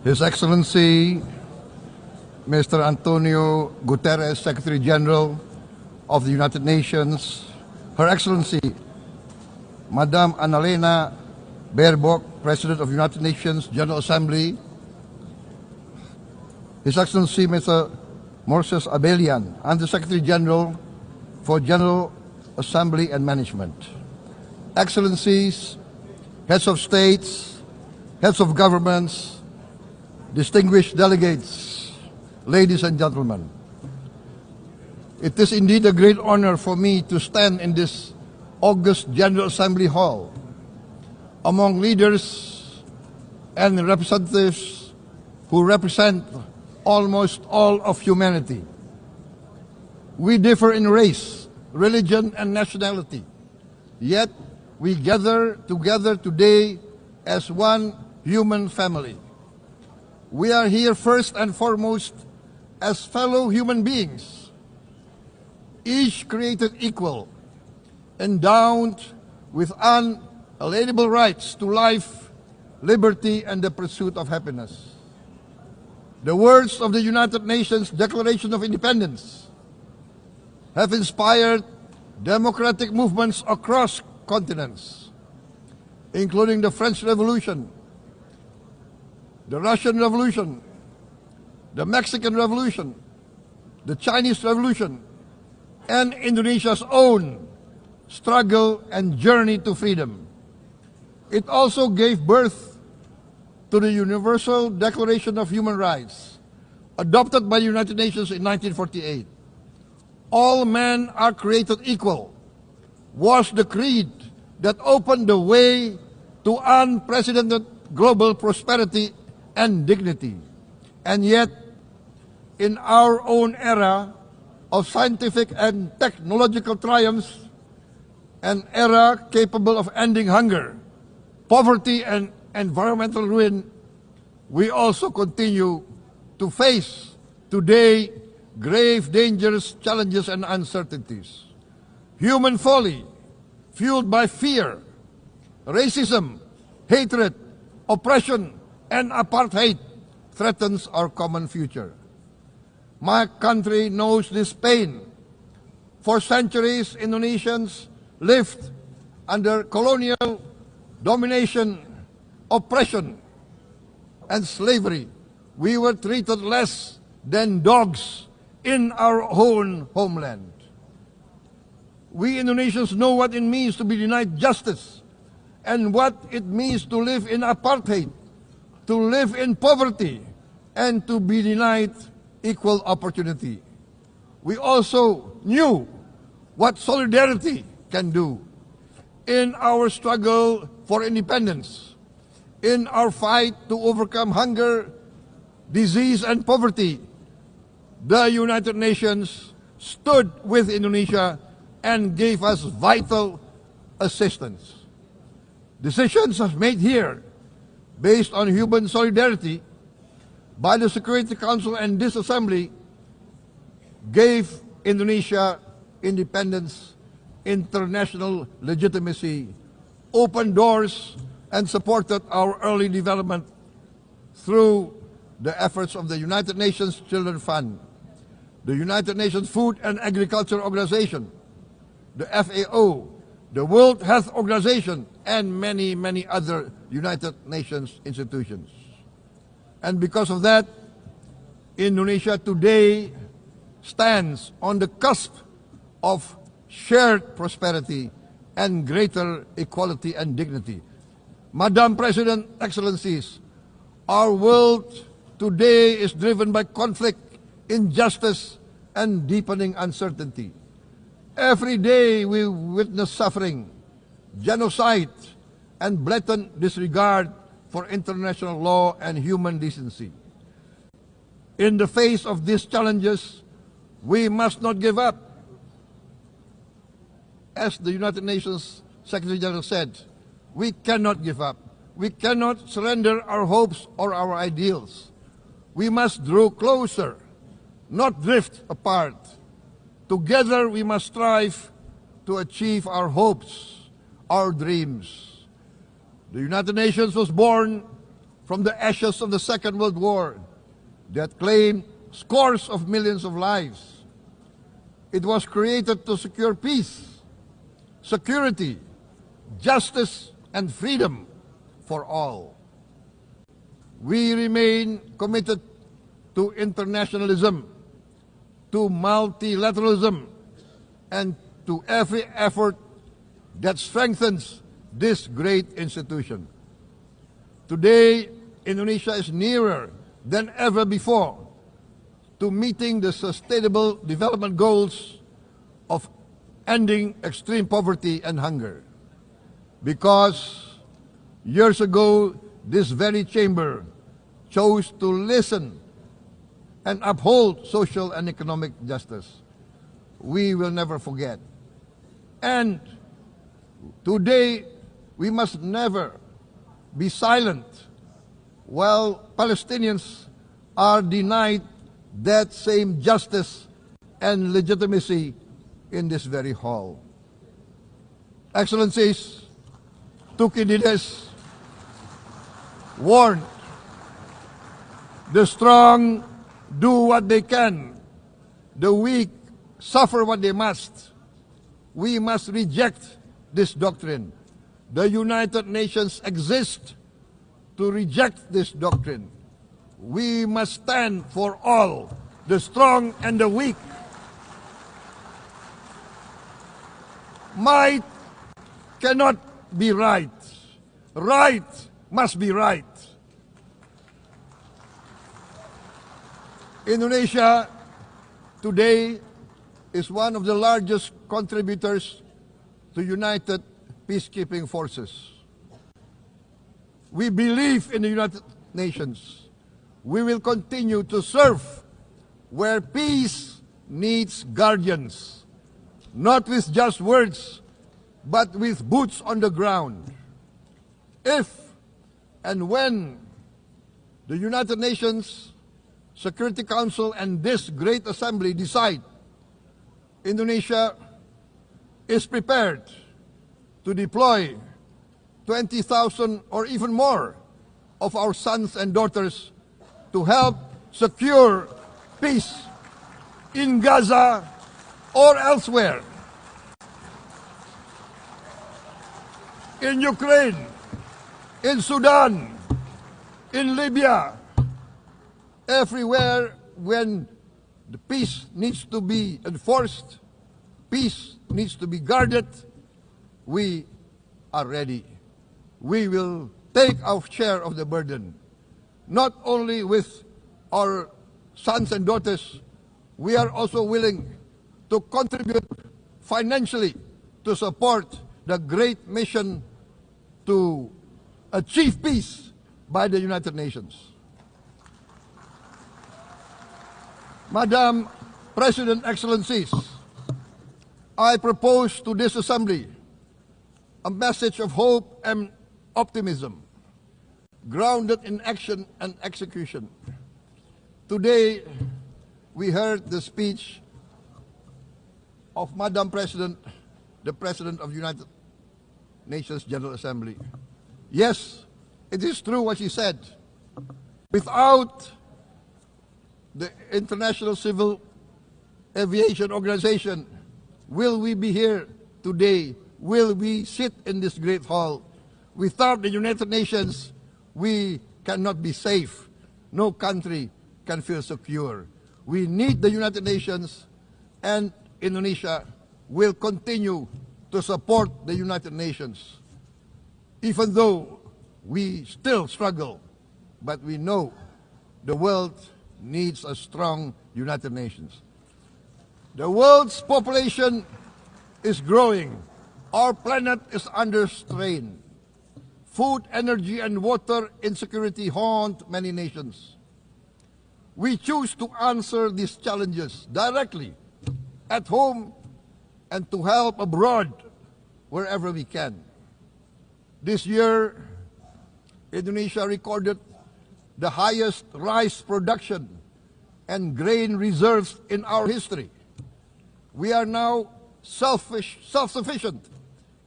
His Excellency, Mr. Antonio Guterres, Secretary General of the United Nations, Her Excellency, Madam Annalena Baerbock, President of the United Nations General Assembly, His Excellency, Mr. Moses Abelian, Under-Secretary General for General Assembly and Management, Excellencies, Heads of States, Heads of Governments, distinguished delegates, ladies and gentlemen. It is indeed a great honor for me to stand in this august General Assembly Hall among leaders and representatives who represent almost all of humanity. We differ in race, religion, and nationality, yet we gather together today as one human family. We are here first and foremost as fellow human beings, each created equal, endowed with unalienable rights to life, liberty, and the pursuit of happiness. The words of the United Nations Declaration of Independence have inspired democratic movements across continents, including the French Revolution, the Russian Revolution, the Mexican Revolution, the Chinese Revolution, and Indonesia's own struggle and journey to freedom. It also gave birth to the Universal Declaration of Human Rights, adopted by the United Nations in 1948. All men are created equal was the creed that opened the way to unprecedented global prosperity and dignity. And yet, in our own era of scientific and technological triumphs, an era capable of ending hunger, poverty, and environmental ruin, we also continue to face today grave dangers, challenges, and uncertainties. Human folly, fueled by fear, racism, hatred, oppression, and apartheid, threatens our common future. My country knows this pain. For centuries, Indonesians lived under colonial domination, oppression, and slavery. We were treated less than dogs in our own homeland. We Indonesians know what it means to be denied justice and what it means to live in apartheid, to live in poverty, and to be denied equal opportunity. We also knew what solidarity can do in our struggle for independence, in our fight to overcome hunger, disease, and poverty. The United Nations stood with Indonesia and gave us vital assistance. Decisions made here based on human solidarity by the Security Council and this Assembly gave Indonesia independence, international legitimacy, opened doors, and supported our early development through the efforts of the United Nations Children's Fund, the United Nations Food and Agriculture Organization, the FAO, the World Health Organization, and many, many other United Nations institutions. And because of that, Indonesia today stands on the cusp of shared prosperity and greater equality and dignity. Madam President, Excellencies, our world today is driven by conflict, injustice, and deepening uncertainty. Every day we witness suffering, genocide, and blatant disregard for international law and human decency. In the face of these challenges, we must not give up. As the United Nations Secretary General said, we cannot give up. We cannot surrender our hopes or our ideals. We must draw closer, not drift apart. Together we must strive to achieve our hopes, our dreams. The United Nations was born from the ashes of the Second World War that claimed scores of millions of lives. It was created to secure peace, security, justice, and freedom for all. We remain committed to internationalism, to multilateralism, and to every effort that strengthens this great institution. Today, Indonesia is nearer than ever before to meeting the sustainable development goals of ending extreme poverty and hunger. Because years ago, this very chamber chose to listen and uphold social and economic justice. We will never forget. And today, we must never be silent while Palestinians are denied that same justice and legitimacy in this very hall. Excellencies, Thucydides warned, the strong do what they can, the weak suffer what they must. We must reject this doctrine. The United Nations exist to reject this doctrine. We must stand for all, the strong and the weak. Might cannot be right. Right must be right. Indonesia today is one of the largest contributors to United Peacekeeping Forces. We believe in the United Nations. We will continue to serve where peace needs guardians, not with just words, but with boots on the ground. If and when the United Nations Security Council and this great assembly decide Indonesia is prepared to deploy 20,000 or even more of our sons and daughters to help secure peace in Gaza or elsewhere, in Ukraine, in Sudan, in Libya, everywhere when the peace needs to be enforced, peace needs to be guarded, we are ready. We will take our share of the burden, not only with our sons and daughters, we are also willing to contribute financially to support the great mission to achieve peace by the United Nations. Madam President, Excellencies, I propose to this Assembly a message of hope and optimism, grounded in action and execution. Today, we heard the speech of Madam President, the President of the United Nations General Assembly. Yes, it is true what she said. Without the International Civil Aviation Organization, will we be here today? Will we sit in this great hall? Without the United Nations, we cannot be safe. No country can feel secure. We need the United Nations, and Indonesia will continue to support the United Nations, even though we still struggle. But we know the world needs a strong United Nations. The world's population is growing. Our planet is under strain. Food, energy, and water insecurity haunt many nations. We choose to answer these challenges directly at home and to help abroad wherever we can. This year, Indonesia recorded the highest rice production and grain reserves in our history. We are now self-sufficient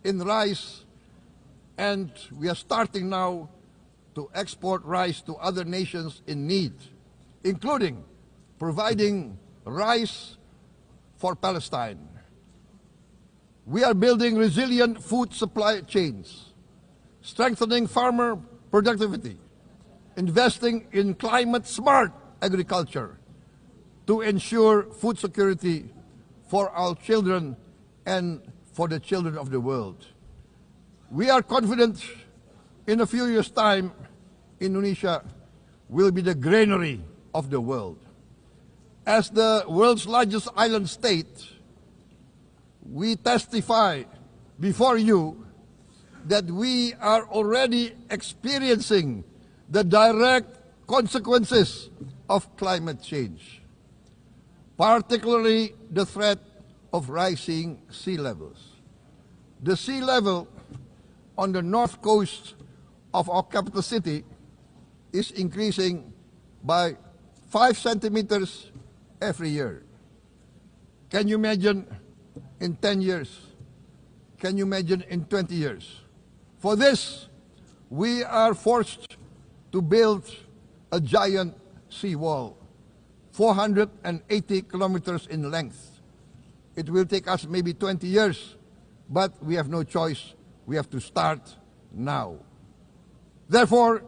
in rice, and we are starting now to export rice to other nations in need, including providing rice for Palestine. We are building resilient food supply chains, strengthening farmer productivity, investing in climate-smart agriculture to ensure food security for our children and for the children of the world. We are confident in a few years' time, Indonesia will be the granary of the world. As the world's largest island state, we testify before you that we are already experiencing the direct consequences of climate change, particularly the threat of rising sea levels. The sea level on the north coast of our capital city is increasing by 5 centimeters every year. Can you imagine in 10 years? Can you imagine in 20 years? For this, we are forced to build a giant seawall, 480 kilometers in length. It will take us maybe 20 years, but we have no choice. We have to start now. Therefore,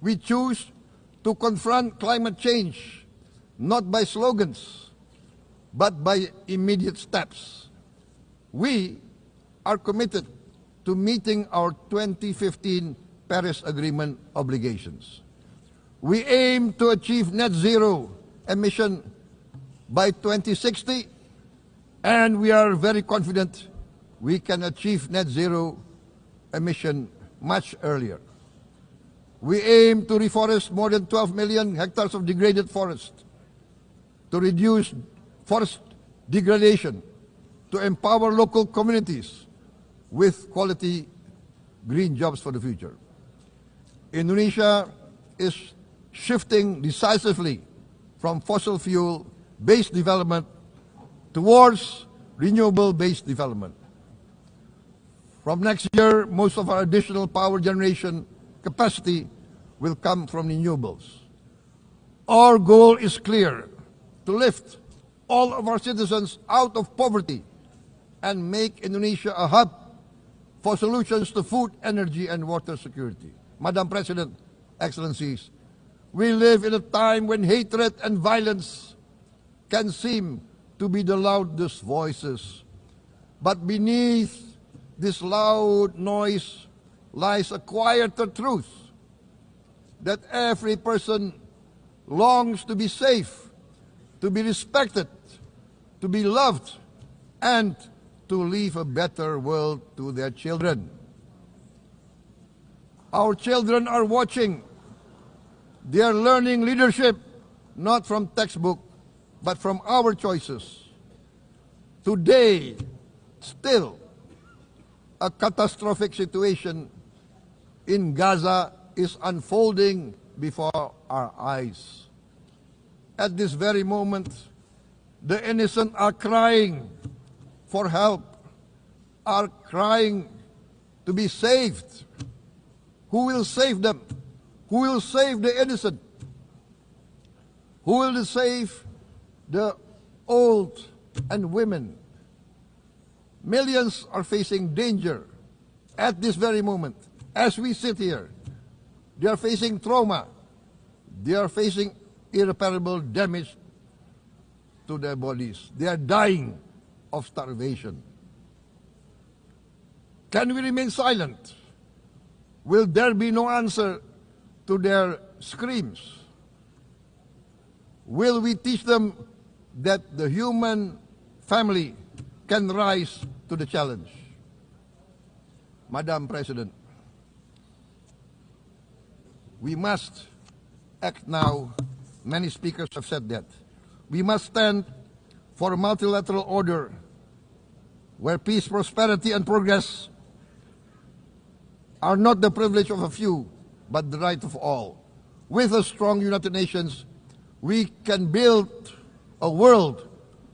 we choose to confront climate change not by slogans, but by immediate steps. We are committed to meeting our 2015 Paris Agreement obligations. We aim to achieve net zero emission by 2060, and we are very confident we can achieve net zero emission much earlier. We aim to reforest more than 12 million hectares of degraded forest, to reduce forest degradation, to empower local communities with quality green jobs for the future. Indonesia is shifting decisively from fossil fuel-based development towards renewable-based development. From next year, most of our additional power generation capacity will come from renewables. Our goal is clear: to lift all of our citizens out of poverty and make Indonesia a hub for solutions to food, energy, and water security. Madam President, Excellencies, we live in a time when hatred and violence can seem to be the loudest voices. But beneath this loud noise lies a quieter truth, that every person longs to be safe, to be respected, to be loved, and to leave a better world to their children. Our children are watching. They are learning leadership not from textbook, but from our choices. Today, still, a catastrophic situation in Gaza is unfolding before our eyes. At this very moment, the innocent are crying for help, are crying to be saved. Who will save them? Who will save the innocent? Who will save the old and women? Millions are facing danger at this very moment. As we sit here, they are facing trauma. They are facing irreparable damage to their bodies. They are dying of starvation. Can we remain silent? Will there be no answer to their screams? Will we teach them that the human family can rise to the challenge? Madam President, we must act now. Many speakers have said that. We must stand for a multilateral order where peace, prosperity, and progress are not the privilege of a few, but the right of all. With a strong United Nations, we can build a world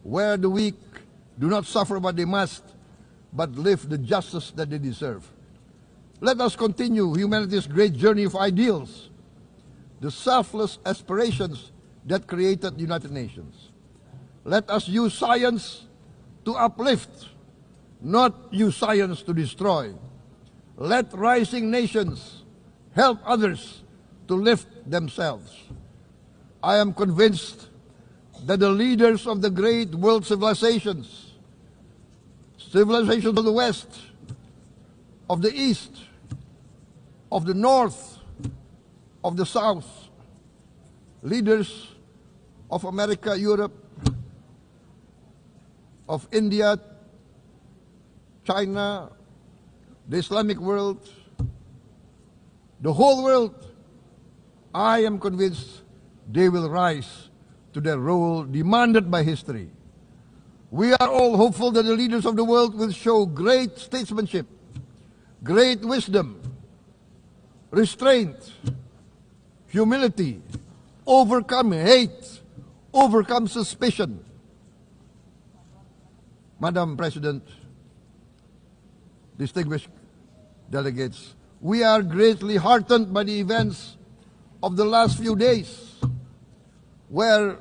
where the weak do not suffer what they must, but live the justice that they deserve. Let us continue humanity's great journey of ideals, the selfless aspirations that created the United Nations. Let us use science to uplift, not use science to destroy. Let rising nations help others to lift themselves. I am convinced that the leaders of the great world civilizations of the West, of the East, of the North, of the South, leaders of America, Europe, of India, China, the Islamic world, the whole world, I am convinced they will rise to their role demanded by history. We are all hopeful that the leaders of the world will show great statesmanship, great wisdom, restraint, humility, overcome hate, overcome suspicion. Madam President, distinguished delegates, we are greatly heartened by the events of the last few days, where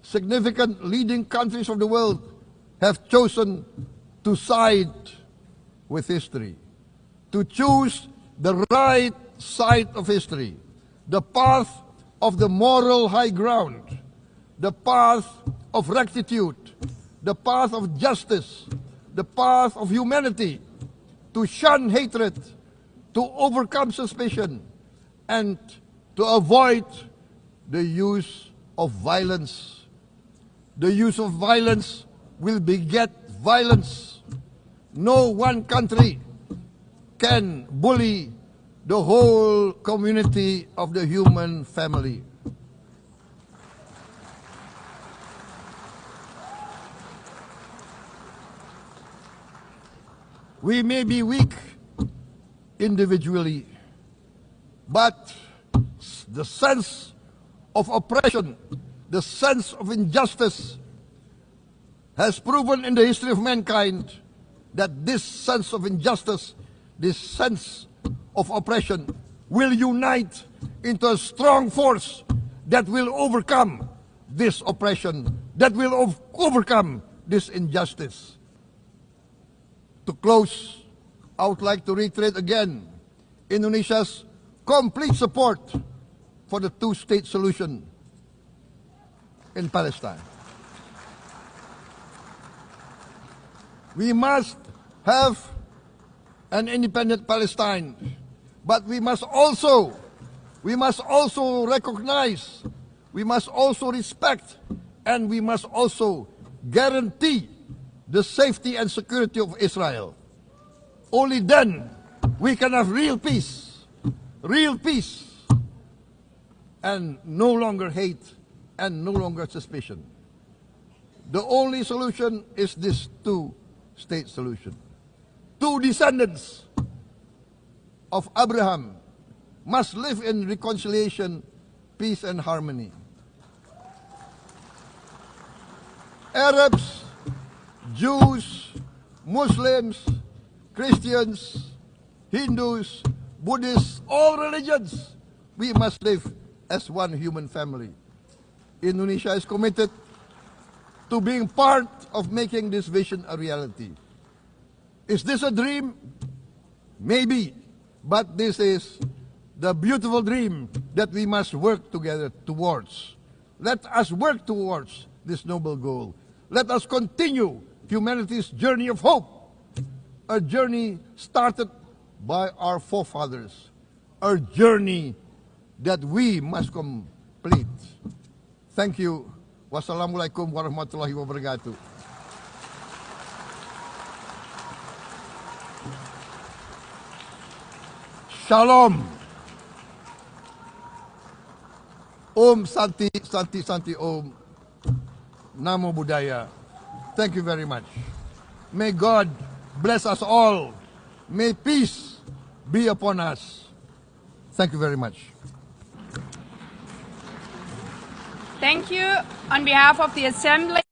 significant leading countries of the world have chosen to side with history, to choose the right side of history, the path of the moral high ground, the path of rectitude, the path of justice, the path of humanity, to shun hatred, to overcome suspicion, and to avoid the use of violence. The use of violence will beget violence. No one country can bully the whole community of the human family. We may be weak individually, but the sense of oppression, the sense of injustice has proven in the history of mankind that this sense of injustice, this sense of oppression will unite into a strong force that will overcome this oppression, that will overcome this injustice. To close, I would like to reiterate again Indonesia's complete support for the two-state solution in Palestine. We must have an independent Palestine, but we must also recognize, we must also respect, and we must also guarantee the safety and security of Israel. Only then we can have real peace, and no longer hate and no longer suspicion. The only solution is this two-state solution. Two descendants of Abraham must live in reconciliation, peace, and harmony. Arabs, Jews, Muslims, Christians, Hindus, Buddhists, all religions, we must live as one human family. Indonesia is committed to being part of making this vision a reality. Is this a dream? Maybe, but this is the beautiful dream that we must work together towards. Let us work towards this noble goal. Let us continue humanity's journey of hope, a journey started by our forefathers, a journey that we must complete. Thank you. Wassalamualaikum warahmatullahi wabarakatuh. Shalom. Om Santi, Santi, Santi Om. Namo Buddhaya. Thank you very much. May God bless us all. May peace be upon us. Thank you very much. Thank you. On behalf of the Assembly.